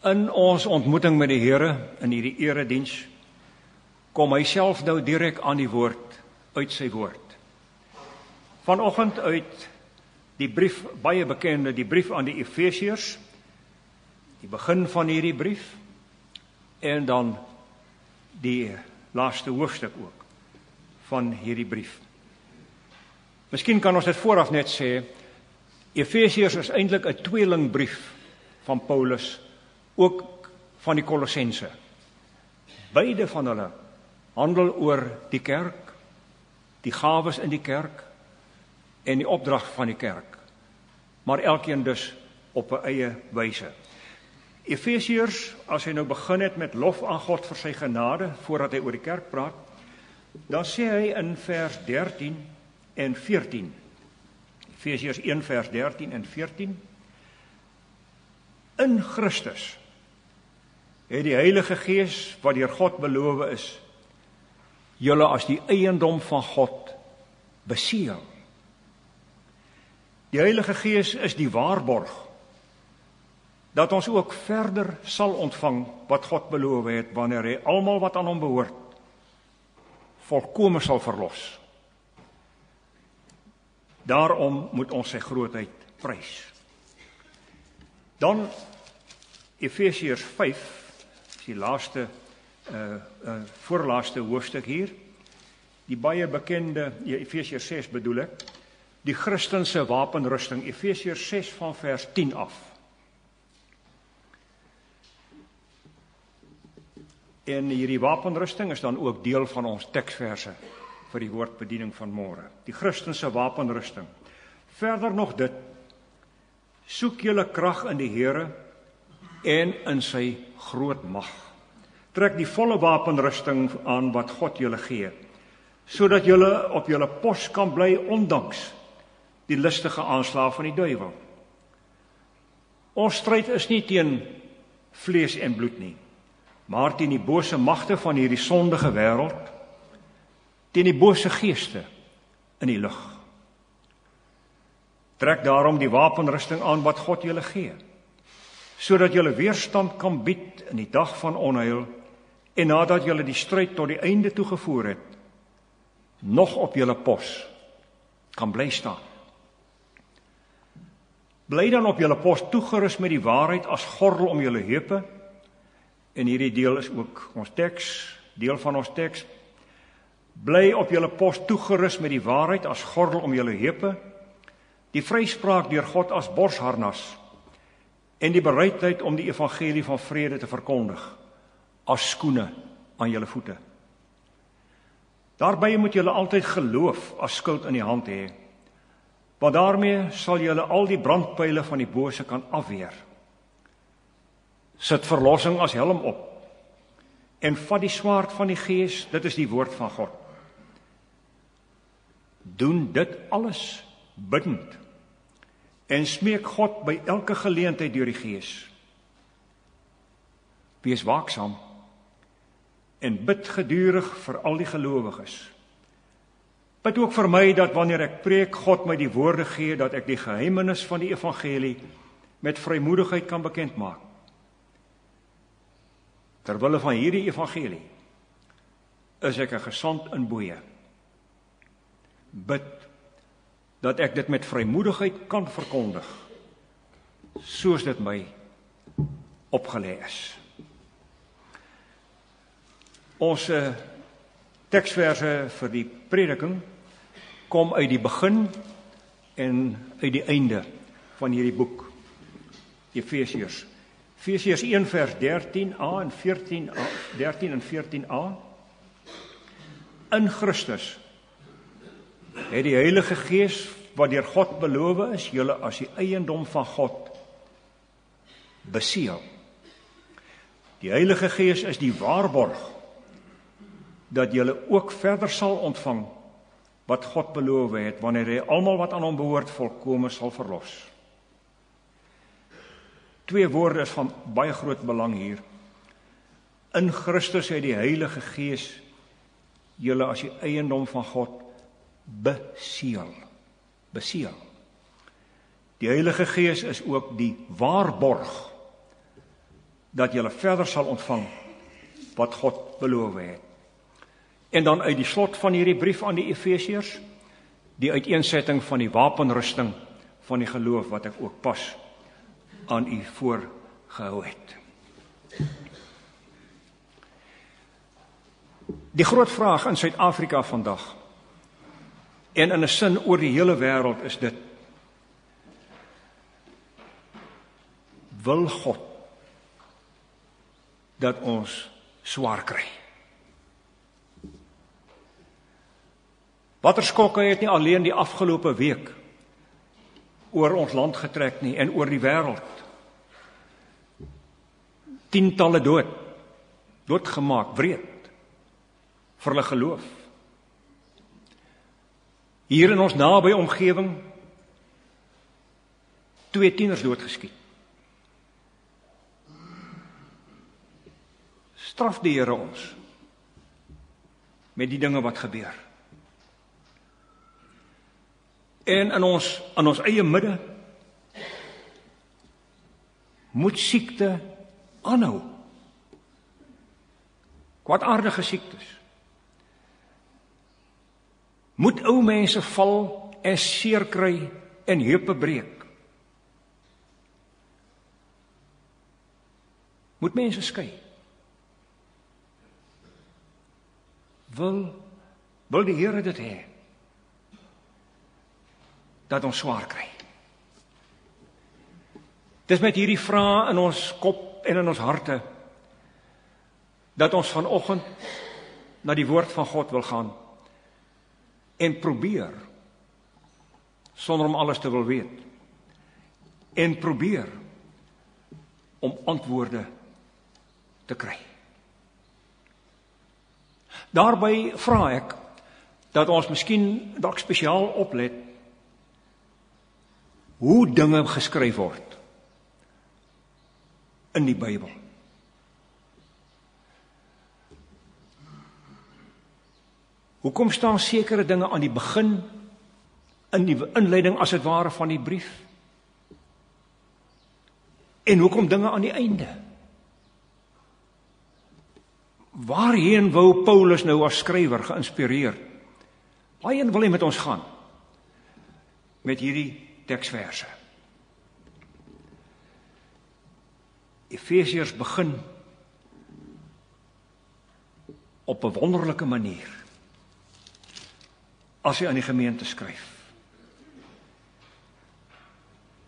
In ons ontmoeting met die Here in hierdie erediens kom hy self nou direk aan die woord uit sy woord. Vanoggend uit die brief, baie bekende, die brief aan die Efesiërs, die begin van hierdie brief en dan die laaste hoofstuk ook van hierdie brief. Miskien kan ons dit vooraf net sê, Efesiërs is eintlik 'n tweelingbrief van Paulus, ook van die Kolossense. Beide van hulle handel oor die kerk, die gawes in die kerk en die opdrag van die kerk, maar elkeen dus op 'n eie wyse. Efesiërs, as hy nou begin het met lof aan God vir sy genade, voordat hy oor die kerk praat, dan sê hy in vers 13 en 14, Efesiërs 1 vers 13 en 14, in Christus het die Heilige Gees, wat deur God beloof is, julle as die eiendom van God beseël. Die Heilige Gees is die waarborg dat ons ook verder sal ontvang wat God beloof het, wanneer hy almal wat aan hom behoort volkome sal verlos. Daarom moet ons sy grootheid prys. Dan Efesiërs 5, die laaste, voorlaaste hoofstuk hier, die baie bekende, Efesiërs 6 bedoel ek, die Christense wapenrusting, Efesiërs 6 van vers 10 af. En hierdie wapenrusting is dan ook deel van ons teksverse vir die woordbediening van môre. Die Christense wapenrusting. Verder nog dit, soek julle krag in die Here en in sy groot mag. Trek die volle wapenrusting aan wat God julle gee, sodat julle op julle pos kan bly ondanks die listige aanslae van die duiwel. Ons stryd is nie teen vlees en bloed nie, maar teen die bose magte van hierdie sondige wêreld, teen die bose geeste in die lug. Trek daarom die wapenrusting aan wat God julle gee, sodat julle weerstand kan bied in die dag van onheil, en nadat julle die stryd tot die einde toegevoer het, nog op julle pos kan bly staan. Bly dan op julle pos toegerus met die waarheid as gordel om julle heupe, en hierdie deel is ook ons teks, deel van ons teks. Bly op julle pos toegerus met die waarheid as gordel om julle heupe, die vryspraak deur God as borsharnas, en die bereidheid om die evangelie van vrede te verkondig, as skoene aan julle voete. Daarbij moet julle altyd geloof as skild in die hand hê, want daarmee sal julle al die brandpyle van die bose kan afweer. Sit verlossing as helm op, en vat die swaard van die Gees, dit is die woord van God. Doen dit alles bidtend, en smeek God by elke geleentheid deur die Gees. Wees waaksaam, en bid gedurig vir al die gelowiges. Bid ook vir my, dat wanneer ek preek, God my die woorde gee, dat ek die geheimenis van die evangelie met vrymoedigheid kan bekend maak. Terwille van hierdie evangelie is ek 'n gesant in boeye. Bid dat ek dit met vrymoedigheid kan verkondig, soos dit my opgelê is. Ons teksverse vir die prediking kom uit die begin en uit die einde van hierdie boek, Efesiërs. Efesiërs 1 vers 13a en 13 en 14a. In Christus het die Heilige Gees, wat deur God beloof is, julle as die eiendom van God beseël. Die Heilige Gees is die waarborg dat julle ook verder sal ontvang wat God beloof het, wanneer hy almal wat aan hom behoort volkome sal verlos. Twee woorde is van baie groot belang hier. In Christus het die Heilige Gees julle as die eiendom van God beseël. Beseël. Die Heilige Gees is ook die waarborg dat julle verder sal ontvang wat God beloof het. En dan uit die slot van hierdie brief aan die Efesiërs, die uiteensetting van die wapenrusting van die geloof wat ek ook pas aan u voorgehou het. Die groot vraag in Suid-Afrika vandag, en in 'n sin oor die hele wêreld, is dit: wil God dat ons swaar kry? Watter skokke het nie alleen die afgelope week oor ons land getrek nie en oor die wêreld? Tientalle doodgemaak, wreed, vir hulle geloof. Hier in ons naby omgewing, 2 tieners doodgeskiet. Straf die Here ons met die dinge wat gebeur. En in ons eie midde moet siekte aanhou. Kwaadaardige siektes. Moet ou mense val en seer kry en heupe breek. Moet mense skei. Wil die Here dit hê? Dat ons swaar kry. Dis met hierdie vrae in ons kop en in ons harte dat ons vanoggend na die woord van God wil gaan en probeer, sonder om alles te wil weet, en probeer om antwoorde te kry. Daarby vra ek dat ons miskien dalk spesiaal oplet hoe dinge geskryf word in die Bybel. Hoekom staan sekere dinge aan die begin, in die inleiding as het ware van die brief? En hoekom dinge aan die einde? Waarheen wou Paulus nou as skrywer geïnspireerd? Waarheen wil hy met ons gaan? Met hierdie teksverse. Efesiërs begin op 'n wonderlike manier as hy aan die gemeente skryf.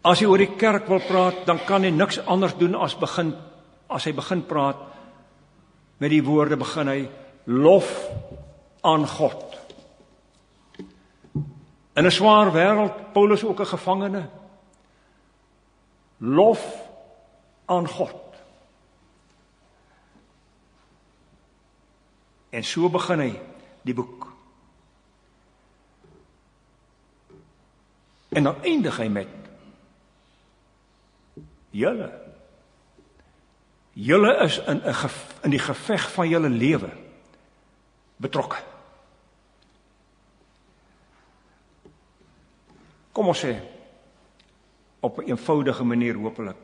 As hy oor die kerk wil praat, dan kan hy niks anders doen as hy begin praat met die woorde, begin hy lof aan God. In 'n swaar wêreld, Paulus ook 'n gevangene, lof aan God. En so begin hy die boek. En dan eindig hy met julle. Julle is in die geveg van julle lewe betrokke. Kom ons sê, op 'n eenvoudige manier hopelik,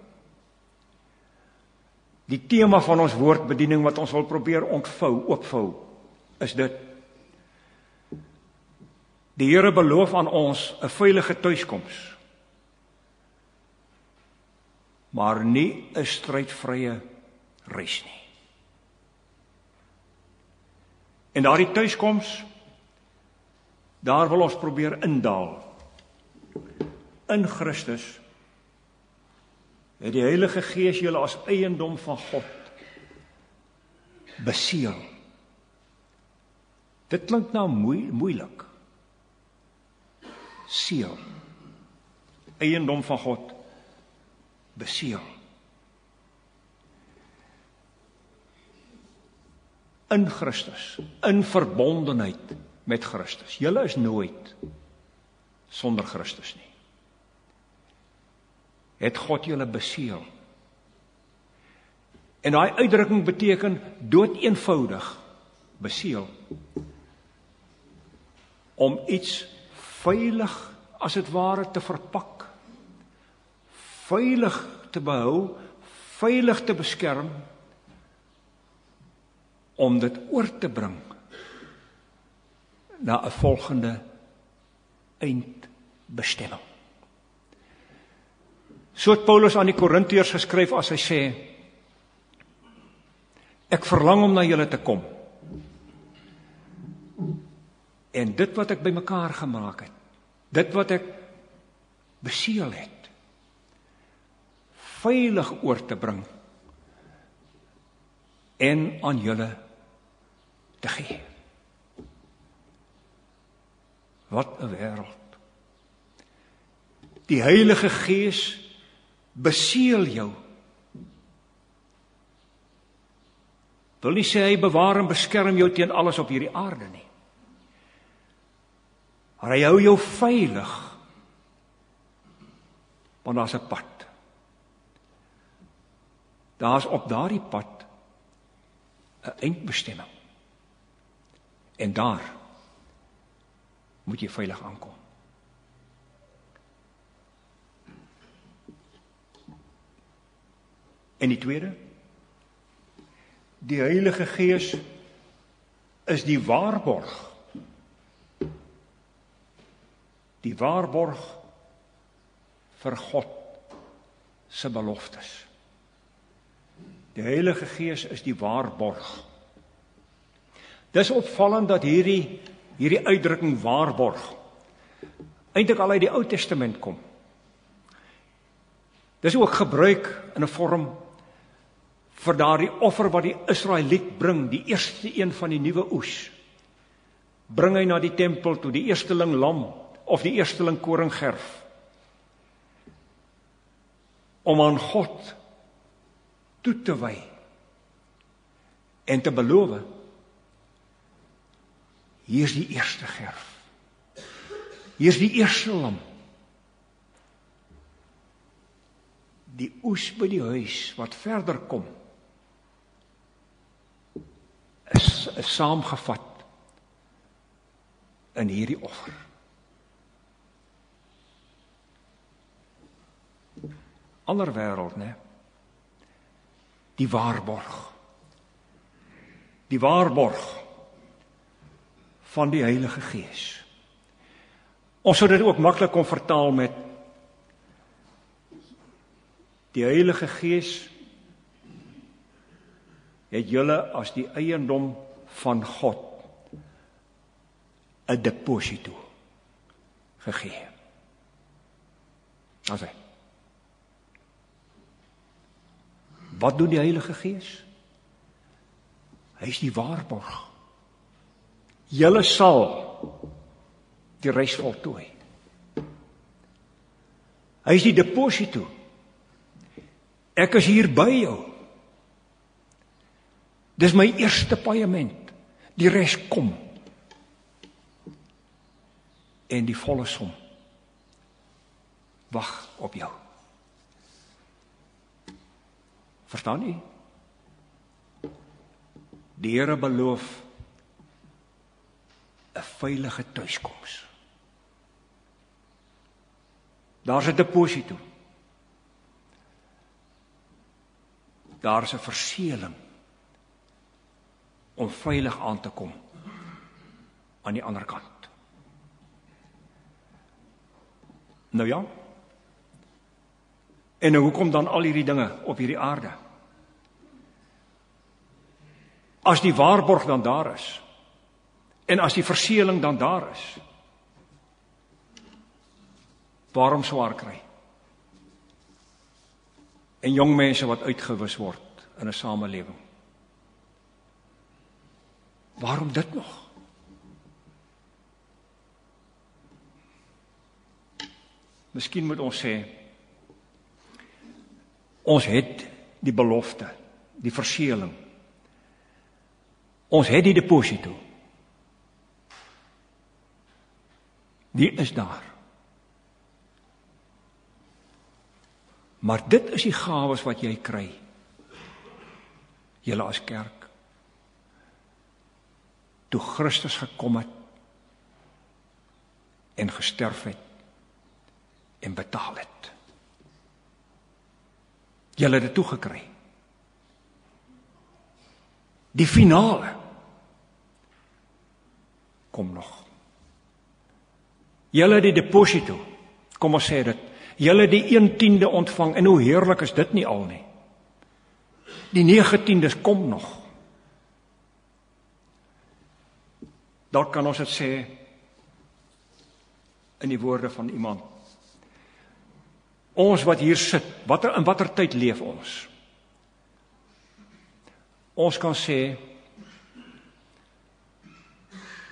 die tema van ons woordbediening wat ons wil probeer oopvou, is dit: die Here beloof aan ons 'n veilige tuiskoms, maar nie 'n strydvrye reis nie. En daardie tuiskoms, daar wil ons probeer indaal. In Christus het die Heilige Gees julle as eiendom van God beseël. Dit klink nou moeilik. Seël. Eiendom van God beseël. In Christus, in verbondenheid met Christus. Julle is nooit sonder Christus nie. Het God julle beseël. En daai uitdrukking beteken doodeenvoudig beseël. Om iets veilig, as het ware, te verpak. Veilig te behou, veilig te beskerm, om dit oor te bring na 'n volgende eindbestemming. So het Paulus aan die Korintiërs geskryf as hy sê, ek verlang om na julle te kom. En dit wat ek bymekaar gemaak het, dit wat ek beseël het, veilig oor te bring en aan julle te gee. Wat 'n wêreld. Die Heilige Gees beseël jou. Wil nie sê hy bewaar en beskerm jou teen alles op hierdie aarde nie. Maar hy hou jou veilig, want daar's 'n pad. Daar's op daardie pad 'n eindbestemming. En daar moet jy veilig aankom. En die tweede, die Heilige Gees is die waarborg. Die waarborg vir God se beloftes. Die Heilige Gees is die waarborg. Dis opvallend dat hierdie uitdrukking waarborg eintlik al uit die Ou Testament kom. Dis ook gebruik in 'n vorm vir daardie offer wat die Israeliet bring, die eerste een van die nuwe oes. Bring hy na die tempel toe, die eersteling lam of die eersteling koringgerf, om aan God toe te wy en te beloof, hier is die eerste gerf, hier is die eerste lam. Die oes by die huis wat verder kom, is saamgevat in hierdie offer. Ander wêreld, né? Die waarborg. Die waarborg van die Heilige Gees. Ons sou dit ook maklik kon vertaal met die Heilige Gees het julle as die eiendom van God 'n deposito gegee. As hy. Wat doen die Heilige Gees? Hy is die waarborg. Julle sal die reis voltooi. Hy is die deposito. Ek is hier by jou. Dis my eerste paaiement. Die res kom. En die volle som wag op jou. Verstaan u? Die Here beloof 'n veilige tuiskoms. Daar's 'n deposito. Daar's 'n verseëling om veilig aan te kom aan die ander kant. Nou ja. En nou hoekom dan al hierdie dinge op hierdie aarde? As die waarborg dan daar is, en as die verseëling dan daar is, waarom swaar kry? En jong mense wat uitgewis word in 'n samelewing. Waarom dit nog? Miskien moet ons sê, ons het die belofte, die verseëling. Ons het die deposito. Die is daar. Maar dit is die gawes wat jy kry. Julle as kerk. Toe Christus gekom het en gesterf het en betaal het. Julle het dit toegekry. Die finale kom nog. Julle die deposito, kom ons sê dit, julle die 1/10 ontvang, en hoe heerlik is dit nie al nie. Die 9/10 kom nog. Dalk kan ons dit sê in die woorde van iemand. Ons wat hier sit, in watter tyd leef ons? Ons kan sê,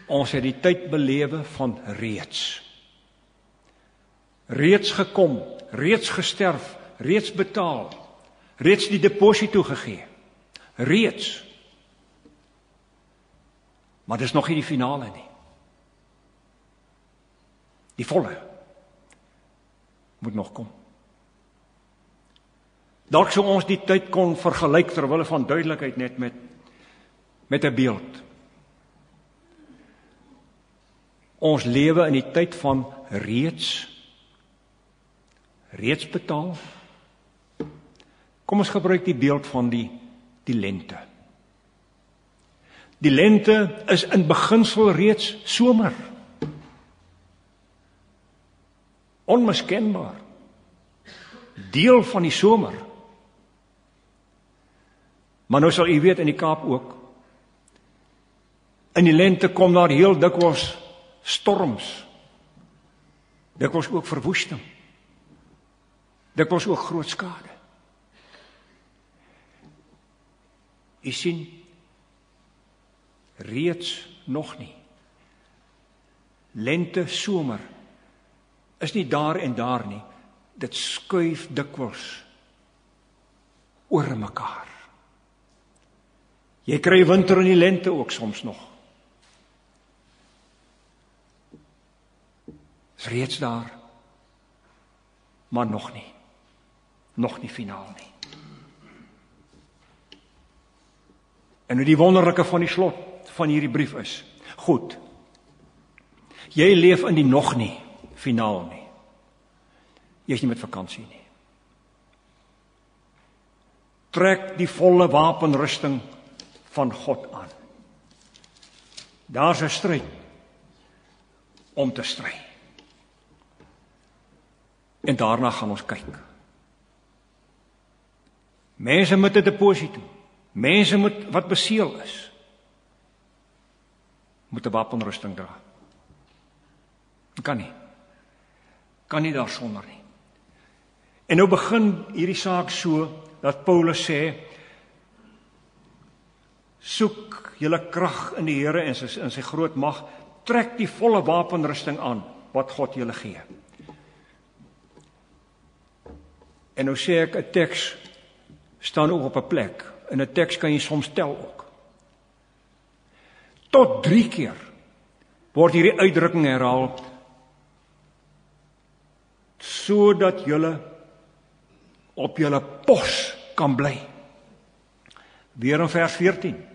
ons het die tyd belewe van reeds. Reeds gekom, reeds gesterf, reeds betaal, reeds die deposito gegee. Reeds. Maar dis nog nie die finale nie. Die volle moet nog kom. Dalk sou ons die tyd kon vergelyk terwille van duidelikheid net met 'n beeld. Ons lewe in die tyd van reeds betaal. Kom ons gebruik die beeld van die lente. Die lente is in beginsel reeds somer. Onmiskenbaar. Deel van die somer. Maar nou sal u weet in die Kaap ook. In die lente kom daar heel dikwels storms. Dikwels ook verwoesting. Dikwels ook groot skade. U sien, reeds nog nie. Lente, somer, is nie daar en daar nie. Dit skuif dikwels oor mekaar. Jy kry winter en die lente ook soms nog. Is reeds daar, maar nog nie. Nog nie finaal nie. En hoe die wonderlike van die slot van hierdie brief is. Goed. Jy leef in die nog nie, finaal nie. Jy is nie met vakansie nie. Trek die volle wapenrusting van God aan. Daar's 'n stryd om te stry. En daarna gaan ons kyk. Mense met 'n deposito, mense wat beseël is, moet 'n wapenrusting dra. Kan nie daarsonder nie. En nou begin hierdie saak so dat Paulus sê, soek julle krag in die Here en in sy groot mag, trek die volle wapenrusting aan wat God julle gee. En nou sê ek, 'n teks staan ook op 'n plek, en 'n teks kan jy soms tel ook. Tot 3 keer word hierdie uitdrukking herhaal, sodat julle op julle pos kan bly. Weer in vers 14.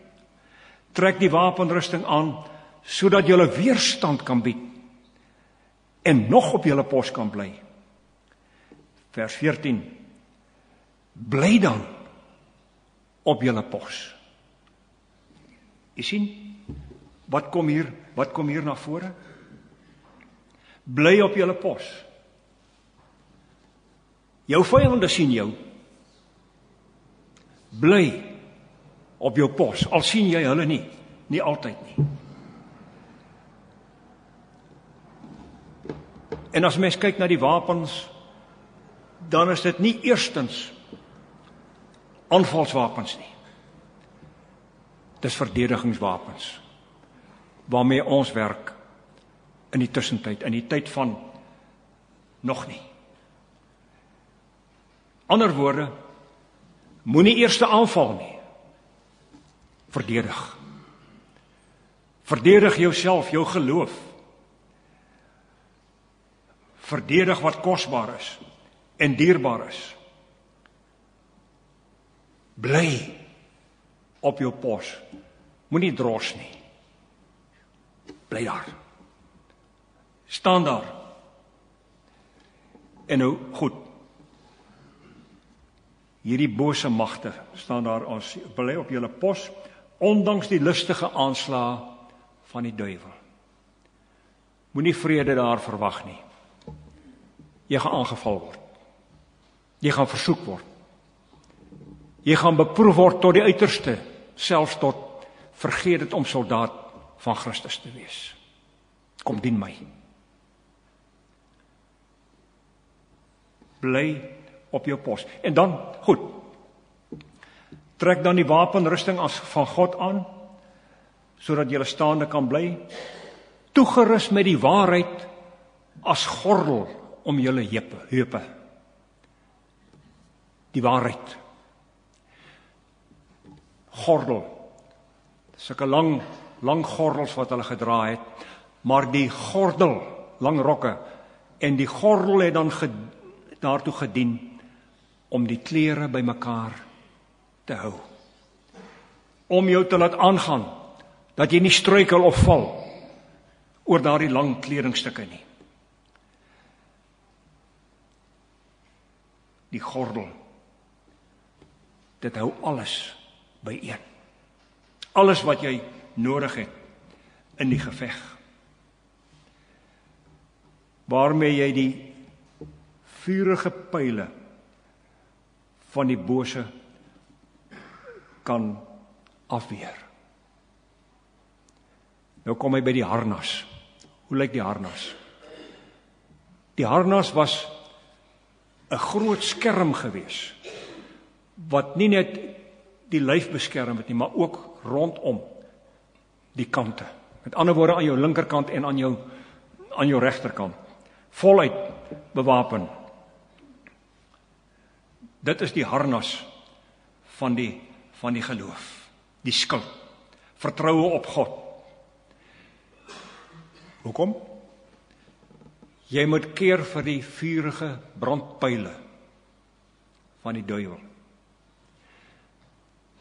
Trek die wapenrusting aan, sodat julle weerstand kan bied en nog op julle pos kan bly. Vers 14. Bly dan op julle pos. Jy sien, wat kom hier na vore? Bly op julle pos. Jou vyande sien jou. Bly op jou pos, al sien jy hulle nie altyd nie. En as mens kyk na die wapens, dan is dit nie eerstens aanvalswapens nie. Dis verdedigingswapens, waarmee ons werk in die tussentyd, in die tyd van nog nie. Ander woorde, moenie eers aanval nie. Verdedig. Verdedig jouself, jou geloof. Verdedig wat kosbaar is en dierbaar is. Bly op jou pos. Moenie dros nie. Bly daar. Staan daar. En nou, goed. Hierdie bose magte staan daar, ons bly op julle pos, ondanks die lustige aanslae van die duiwel. Moenie vrede daar verwag nie. Jy gaan aangeval word. Jy gaan versoek word. Jy gaan beproef word tot die uiterste, selfs tot vergeet dit om soldaat van Christus te wees. Kom dien my. Bly op jou pos. En dan, goed, trek dan die wapenrusting van God aan, sodat jy staande kan bly, toegerus met die waarheid as gordel om julle heupe. Die waarheid. Gordel. Sulke lang gordels wat hulle gedra het, maar die gordel, lang rokke, en die gordel het dan daartoe gedien om die klere by mekaar te hou. Om jou te laat aangaan, dat jy nie struikel of val oor daardie lang kledingstukke nie. Die gordel, dit hou alles byeen. Alles wat jy nodig het in die geveg. Waarmee jy die vurige pyle van die bose kan afweer. Nou kom hy by die harnas. Hoe lyk die harnas? Die harnas was 'n groot skerm gewees, wat nie net die lyf beskerm het nie, maar ook rondom die kante. Met ander woorde aan jou linkerkant en aan jou regterkant. Voluit bewapen. Dit is die harnas van die geloof. Die skild. Vertroue op God. Hoekom? Jy moet keer vir die vurige brandpyle van die duiwel.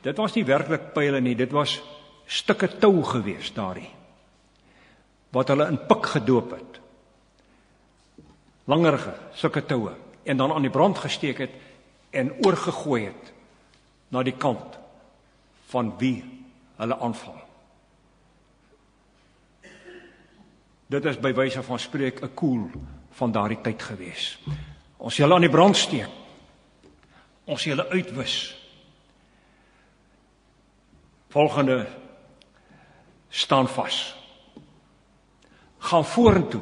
Dit was nie werklik pyle nie, dit was stukke tou gewees daardie, wat hulle in pik gedoop het. Langerige, sulke toue, en dan aan die brand gesteek het, en oorgegooi het, na die kant, van wie hulle aanval. Dit is by wyse van spreek 'n koel van daardie tyd gewees. Ons julle aan die brand steek, ons julle uitwis. Volgende, staan vas. Gaan vorentoe.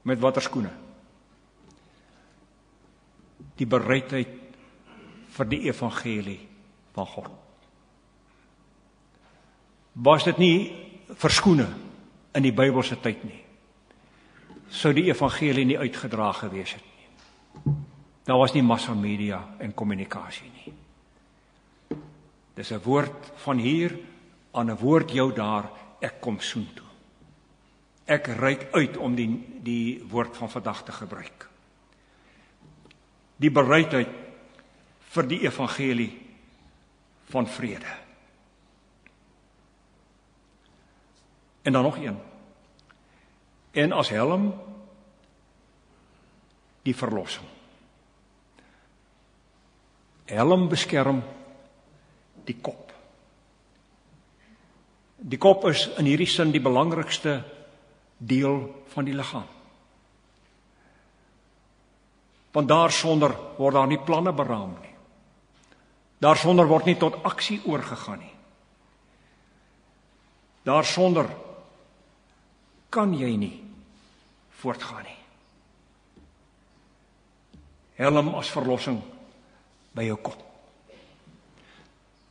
Met watter skoene? Die bereidheid vir die evangelie van God. Was dit nie verskoene in die Bybelse tyd nie, sou die evangelie nie uitgedra gewees het nie. Daar was nie massamedia en kommunikasie nie. Dis 'n woord van hier aan 'n woord jou daar, ek kom soontoe. Ek reik uit om die woord van vandag te gebruik. Die bereidheid vir die evangelie van vrede. En dan nog een. En as helm, die verlossing. Helm beskerm die kop. Die kop is in hierdie sin die belangrikste deel van die liggaam. Want daarsonder word daar nie planne beraam nie. Daarsonder word nie tot aksie oorgegaan nie. Daarsonder kan jy nie voortgaan nie. Helm as verlossing by jou kop.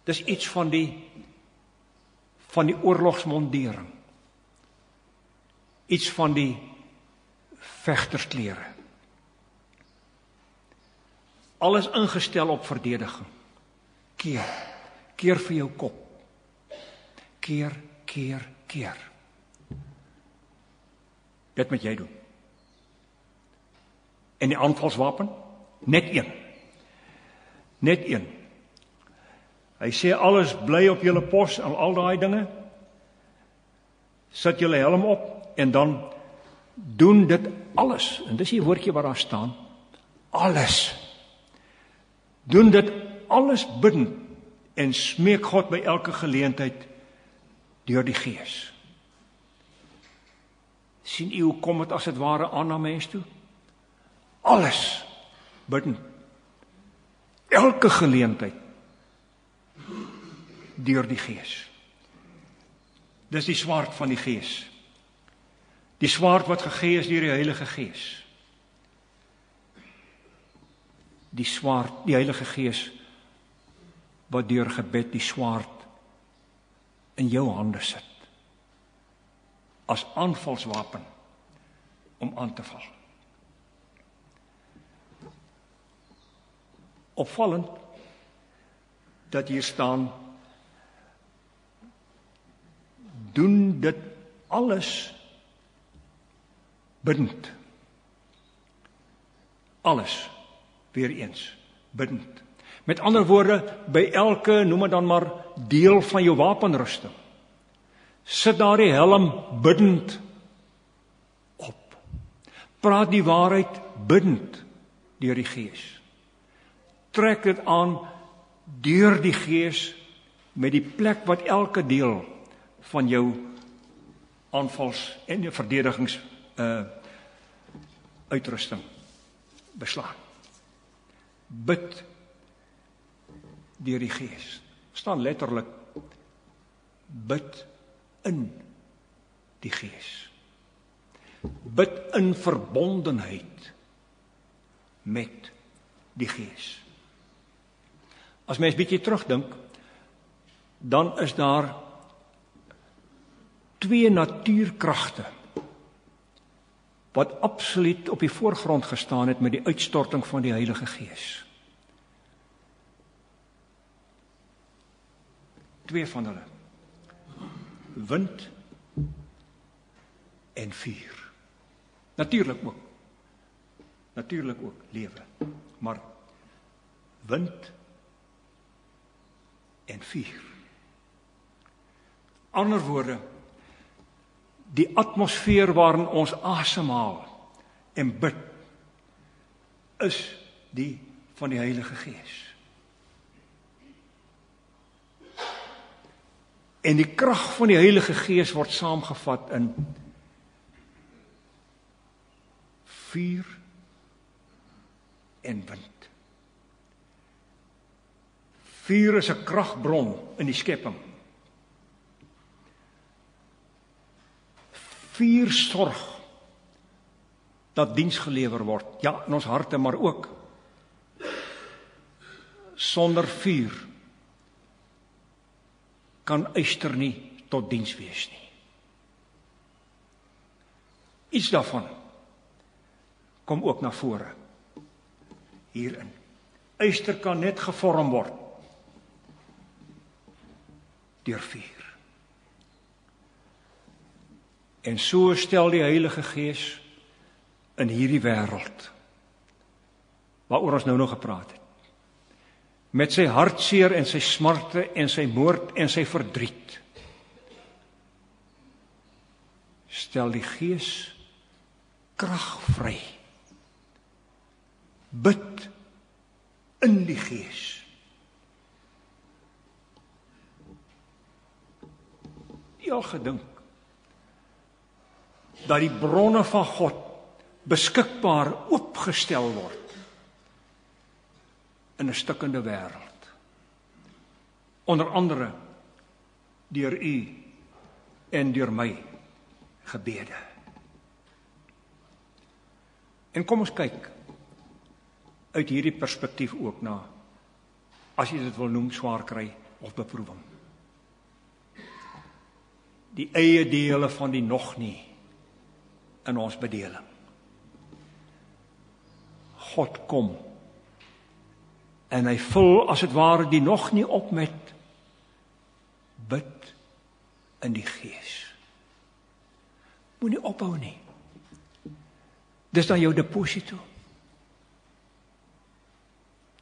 Dis iets van die oorlogsmondering. Iets van die vegtersklere. Alles ingestel op verdediging. Keer vir jou kop. Keer. Dit moet jy doen. En die aanvalswapen? Net een. Hy sê alles bly op julle pos en al daai dinge. Sit julle helm op en dan doen dit alles. En dis die woordjie wat daar staan. Alles. Doen dit alles binne en smeek God by elke geleentheid deur die Gees. Sien u hoe kom dit as dit ware aan na mens toe? Alles bidden. Elke geleentheid deur die Gees. Dis die swaard van die Gees. Die swaard wat gegee is deur die Heilige Gees. Die swaard, die Heilige Gees, wat deur gebed die swaard in jou hande sit, as aanvalswapen om aan te val. Opvallend dat hier staan, doen dit alles bidend. Alles, weer eens, bidend. Met ander woorde, by elke, noem het dan maar, deel van jou wapenrusting, sit daar die helm bidend op. Praat die waarheid bidend deur die Gees. Trek dit aan deur die Gees met die plek wat elke deel van jou aanvals- en verdedigings uitrusting beslaan. Bid deur die Gees. Staan letterlik, bid in die Gees. Bid in verbondenheid met die Gees. As mens bietjie terugdink, dan is daar twee natuurkragte wat absoluut op die voorgrond gestaan het met die uitstorting van die Heilige Gees. Twee van hulle. Wind en vuur. Natuurlik ook lewe. Maar wind en vuur. Ander woorde, die atmosfeer waarin ons asemhaal en bid, is die van die Heilige Gees. En die krag van die Heilige Gees word saamgevat in vuur en wind. Vuur is 'n kragbron in die skepping. Vuur sorg dat diens gelewer word, ja, in ons harte, maar ook sonder vuur kan yster nie tot diens wees nie. Iets daarvan kom ook na vore hierin. Yster kan net gevorm word deur vuur. En so stel die Heilige Gees in hierdie wêreld, waaroor ons nou nog gepraat het, met sy hartseer en sy smarte en sy moord en sy verdriet, stel die Gees krag vry. Bid in die Gees. Jy al gedink dat die bronne van God beskikbaar oopgestel word in 'n stikkende wêreld. Onder andere deur u en deur my gebede. En kom ons kyk uit hierdie perspektief ook na, as jy dit wil noem, swaar kry of beproewing. Die eie dele van die nog nie in ons bedeling. God kom en hy vul as het ware die nog nie op met bid in die Gees. Moenie ophou nie. Dis dan jou deposito.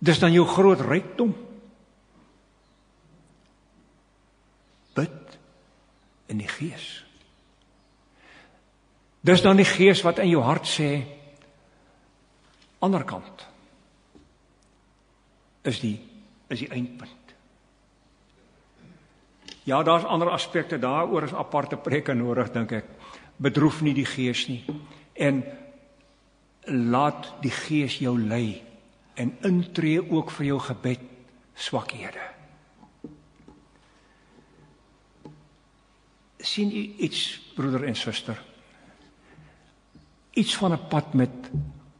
Dis dan jou groot rykdom. Bid in die Gees. Dis dan die Gees wat in jou hart sê, ander kant is die eindpunt. Ja, daar's ander aspekte, daaroor is aparte preke nodig, dink ek. Bedroef nie die Gees nie. En laat die Gees jou lei en intree ook vir jou gebed swakhede. Sien u iets, broeder en suster? Iets van 'n pad met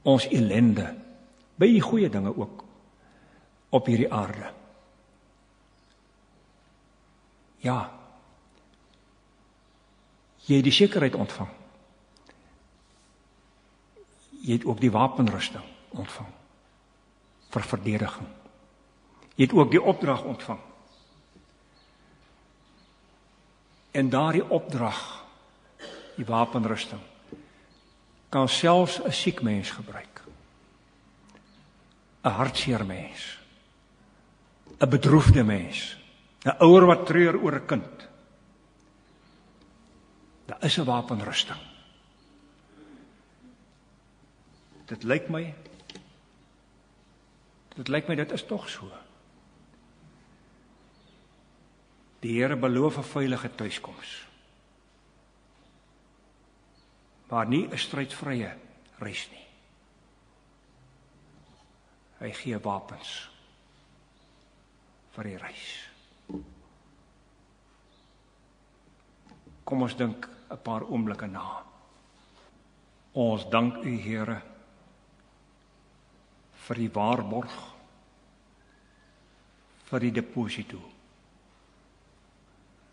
ons ellende, by die goeie dinge ook, op hierdie aarde. Ja, jy het die sekerheid ontvang. Jy het ook die wapenrusting ontvang, vir verdediging. Jy het ook die opdrag ontvang. En daardie opdrag, die wapenrusting, kan selfs 'n siek mens gebruik. 'n hartseer mens, 'n bedroefde mens, 'n ouer wat treur oor 'n kind. Daar is 'n wapenrusting. Dit lyk my dit is tog so. Die Here beloof 'n veilige tuiskoms, waar nie 'n strydvrye reis nie. Hy gee wapens vir die reis. Kom ons dink 'n paar oomblikke na. Ons dank U, Here, vir die waarborg, vir die deposito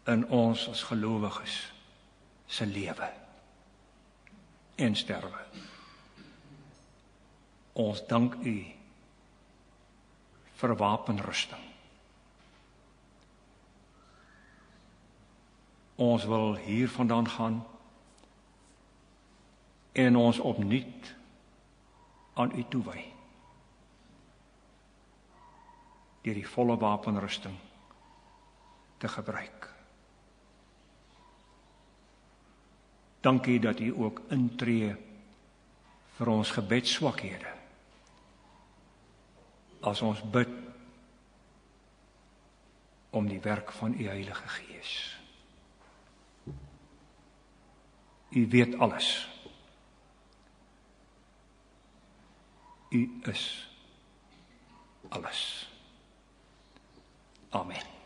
in ons as gelowiges se lewe en sterwe. Ons dank U vir wapenrusting. Ons wil hier vandaan gaan en ons opnuut aan U toewy, deur die volle wapenrusting te gebruik. Dankie dat U ook intree vir ons gebedsswakhede, as ons bid om die werk van U Heilige Gees. U weet alles. U is alles. Amen.